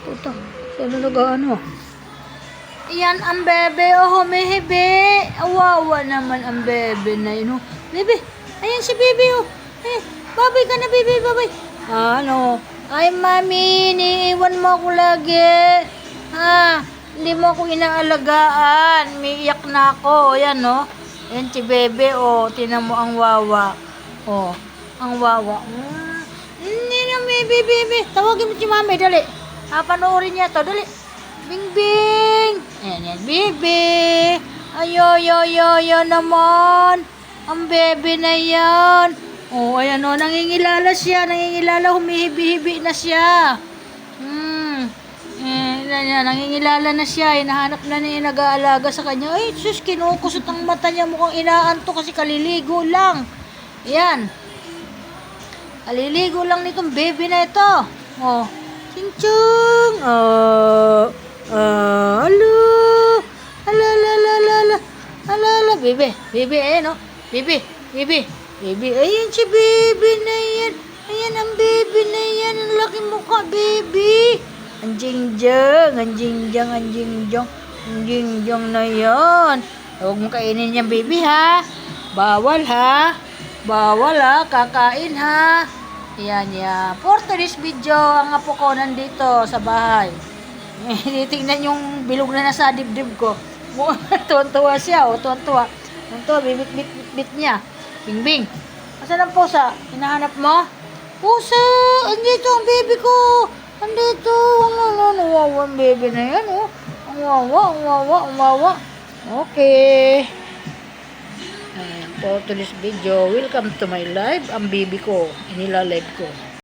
Puta, saan nag-ano? Yan ang bebe, oh, humihibi. Awawa naman ang bebe na yun, oh. Bebe, ayan si bebe, oh. Babay ka na, bebe, babay. Ano? Ay, mami, iniiwan mo ako lagi. Ha? Hindi mo ako inaalagaan. Umiiyak na ako. Ayan, oh. Ayan si bebe, oh. Tinan mo ang wawa. Oh, ang wawa. Hindi na, bebe. Tawagin mo si mami, dali. Panoorin niya to, dali. Bing bing. Ayan, bebe. Ayo naman. Ang bebe na yan. Oh, ayan oh, nangingilala siya, humihibi-hibi na siya. Nangingilala na siya, hinahanap na niya nag-aalaga sa kanya. Ay, sus, kinukusot ang mata niya, mukhang inaanto kasi kaliligo lang. Ayan. Kaliligo lang nitong baby na ito. Oh, ching-chung. Ala, bebe, ayan oh. Bebe. Ayan si bebe na yan. Ayan ang bebe na yan. Ang laki mukha, bebe. Anjing-jang na yan. Huwag mo kainin yan, baby, ha? Bawal, ha? Kakain, ha? Yan. For today's video, ang apo ko nandito sa bahay. Tingnan yung bilog na nasa dibdib ko. Tuwan-tuwa siya, oh. Tuwan-tuwa, bit niya. Bing. Asan ang pusa? Hinahanap mo? Pusa! Andito ang baby ko! Andito! Ang wawa ang baby na yan, oh. Ang wawa. Okay. For today's video, welcome to my live. Ang baby ko, inila-live ko.